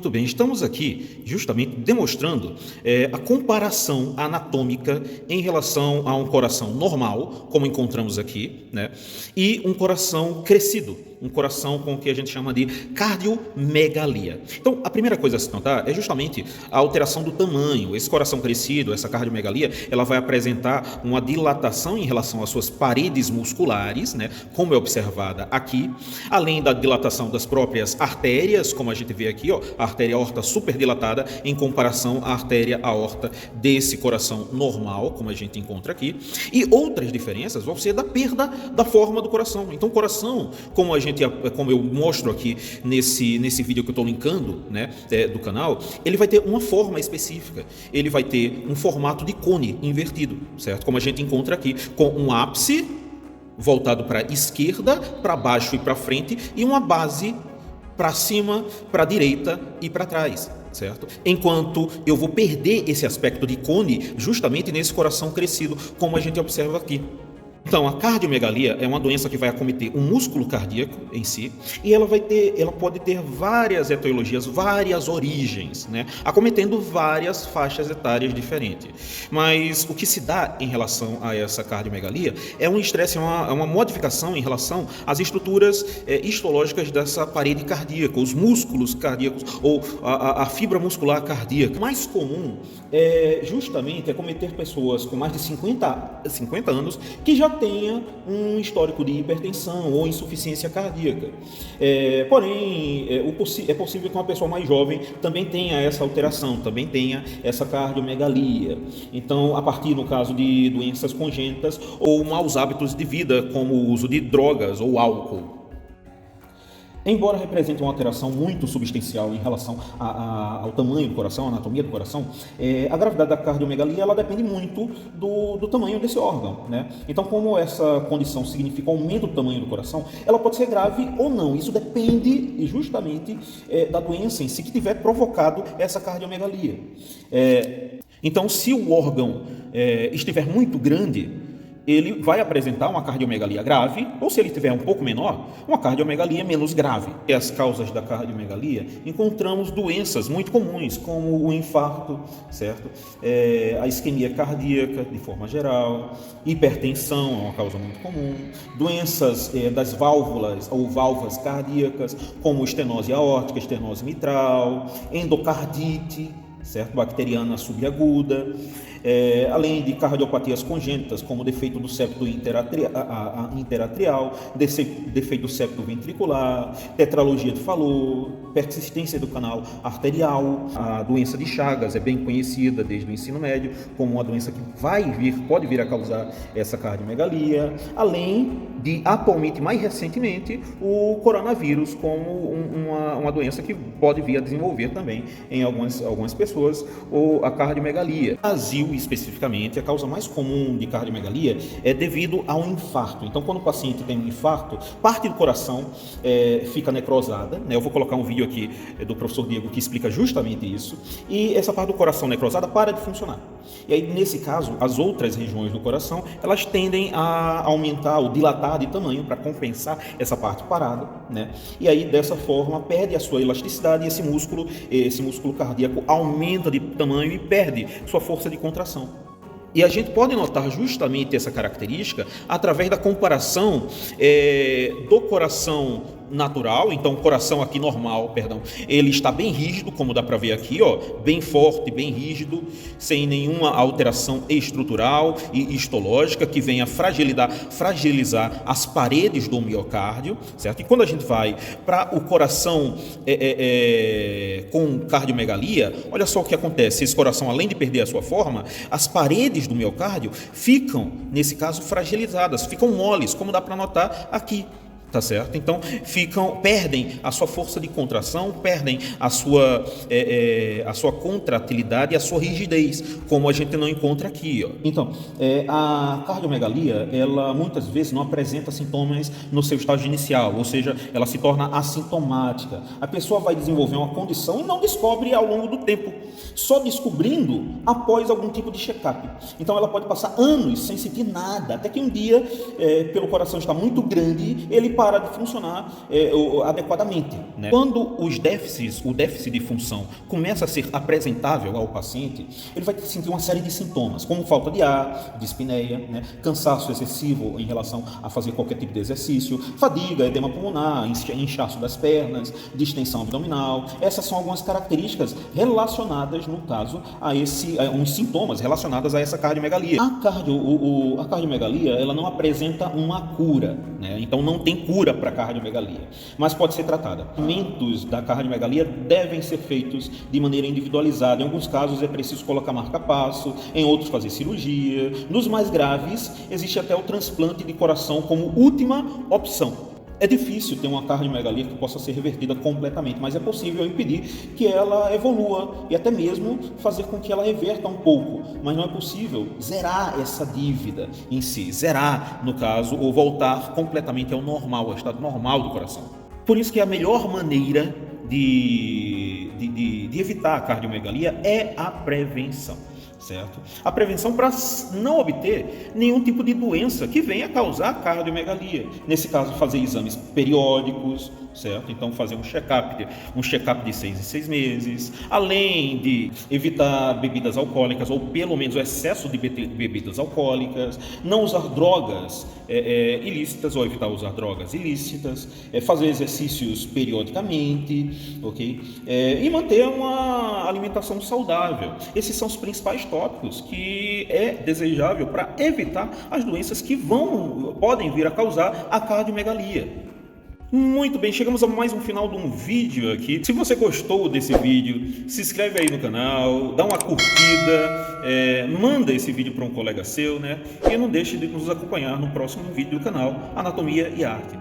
Muito bem, estamos aqui justamente demonstrando a comparação anatômica em relação a um coração normal, como encontramos aqui, né, e um coração crescido, um coração com o que a gente chama de cardiomegalia. Então, a primeira coisa a se notar é justamente a alteração do tamanho. Esse coração crescido, essa cardiomegalia, ela vai apresentar uma dilatação em relação às suas paredes musculares, né, como é observada aqui, além da dilatação das próprias artérias, como a gente vê aqui, ó, a artéria aorta super dilatada em comparação à artéria aorta desse coração normal, como a gente encontra aqui. E outras diferenças vão ser da perda da forma do coração. Então, o coração, como eu mostro aqui nesse vídeo que eu estou linkando, né, do canal, ele vai ter uma forma específica. Ele vai ter um formato de cone invertido, certo? Como a gente encontra aqui, com um ápice voltado para a esquerda, para baixo e para frente, e uma base para cima, para a direita e para trás, certo? Enquanto eu vou perder esse aspecto de cone justamente nesse coração crescido, como a gente observa aqui. Então, a cardiomegalia é uma doença que vai acometer o músculo cardíaco em si, e ela pode ter várias etiologias, várias origens, né, acometendo várias faixas etárias diferentes. Mas o que se dá em relação a essa cardiomegalia é um estresse, uma modificação em relação às estruturas histológicas dessa parede cardíaca, os músculos cardíacos ou a fibra muscular cardíaca. O mais comum é justamente acometer pessoas com mais de 50 anos que já tenha um histórico de hipertensão ou insuficiência cardíaca. Porém, é possível que uma pessoa mais jovem também tenha essa alteração, também tenha essa cardiomegalia. Então, a partir, no caso de doenças congênitas ou maus hábitos de vida, como o uso de drogas ou álcool. Embora represente uma alteração muito substancial em relação ao tamanho do coração, à anatomia do coração, a gravidade da cardiomegalia ela depende muito do tamanho desse órgão, né? Então, como essa condição significa aumento do tamanho do coração, ela pode ser grave ou não. Isso depende justamente da doença em si que tiver provocado essa cardiomegalia. Então, se o órgão estiver muito grande, ele vai apresentar uma cardiomegalia grave, ou se ele tiver um pouco menor, uma cardiomegalia menos grave. E as causas da cardiomegalia, encontramos doenças muito comuns, como o infarto, certo? A isquemia cardíaca, de forma geral, hipertensão é uma causa muito comum, doenças das válvulas ou válvulas cardíacas, como estenose aórtica, estenose mitral, endocardite, certo? Bacteriana subaguda, além de cardiopatias congênitas, como defeito do septo interatrial, defeito do septo ventricular, tetralogia de Fallot, persistência do canal arterial. A doença de Chagas é bem conhecida desde o ensino médio como uma doença que pode vir a causar essa cardiomegalia, além de, atualmente, mais recentemente, o coronavírus como uma doença que pode vir a desenvolver também em algumas pessoas, ou a cardiomegalia. No Brasil, especificamente, a causa mais comum de cardiomegalia é devido ao infarto. Então, quando o paciente tem um infarto, parte do coração fica necrosada, né? Eu vou colocar um vídeo aqui do professor Diego que explica justamente isso, e essa parte do coração necrosada para de funcionar. E aí, nesse caso, as outras regiões do coração, elas tendem a aumentar ou dilatar de tamanho para compensar essa parte parada, né? E aí, dessa forma, perde a sua elasticidade e esse músculo cardíaco aumenta de tamanho e perde sua força de contração. E a gente pode notar justamente essa característica através da comparação do coração natural. Então, o coração aqui normal, ele está bem rígido, como dá para ver aqui, ó, bem forte, bem rígido, sem nenhuma alteração estrutural e histológica que venha fragilizar as paredes do miocárdio, certo? E quando a gente vai para o coração com cardiomegalia, olha só o que acontece. Esse coração, além de perder a sua forma, as paredes do miocárdio ficam, nesse caso, fragilizadas, ficam moles, como dá para notar aqui. Tá certo? Então, perdem a sua força de contração, perdem a sua contratilidade e a sua rigidez, como a gente não encontra aqui, ó. Então, a cardiomegalia, ela muitas vezes não apresenta sintomas no seu estágio inicial, ou seja, ela se torna assintomática. A pessoa vai desenvolver uma condição e não descobre ao longo do tempo, só descobrindo após algum tipo de check-up. Então, ela pode passar anos sem sentir nada, até que um dia, pelo coração estar muito grande, ele para de funcionar adequadamente, né? Quando o déficit de função começa a ser apresentável ao paciente, ele vai sentir uma série de sintomas, como falta de ar, dispneia, né? Cansaço excessivo em relação a fazer qualquer tipo de exercício, fadiga, edema pulmonar, inchaço das pernas, distensão abdominal. Essas são algumas características relacionadas, no caso, a uns sintomas relacionados a essa cardiomegalia. A cardiomegalia, ela não apresenta uma cura, né? Então não tem cura para a cardiomegalia, mas pode ser tratada. Tratamentos da cardiomegalia devem ser feitos de maneira individualizada. Em alguns casos é preciso colocar marca-passo, em outros fazer cirurgia. Nos mais graves, existe até o transplante de coração como última opção. É difícil ter uma cardiomegalia que possa ser revertida completamente, mas é possível impedir que ela evolua e até mesmo fazer com que ela reverta um pouco, mas não é possível zerar essa dívida em si, zerar, no caso, ou voltar completamente ao normal, ao estado normal do coração. Por isso que a melhor maneira de evitar a cardiomegalia é a prevenção. Certo? A prevenção para não obter nenhum tipo de doença que venha causar cardiomegalia. Nesse caso, fazer exames periódicos, certo? Então, fazer um check-up de 6 em 6 meses, além de evitar bebidas alcoólicas, ou pelo menos o excesso de bebidas alcoólicas, não usar drogas ilícitas, ou evitar usar drogas ilícitas, fazer exercícios periodicamente, ok? E manter uma alimentação saudável. Esses são os principais tópicos que é desejável para evitar as doenças que podem vir a causar a cardiomegalia. Muito bem, chegamos a mais um final de um vídeo aqui. Se você gostou desse vídeo, se inscreve aí no canal, dá uma curtida, manda esse vídeo para um colega seu, né? E não deixe de nos acompanhar no próximo vídeo do canal Anatomia e Arte.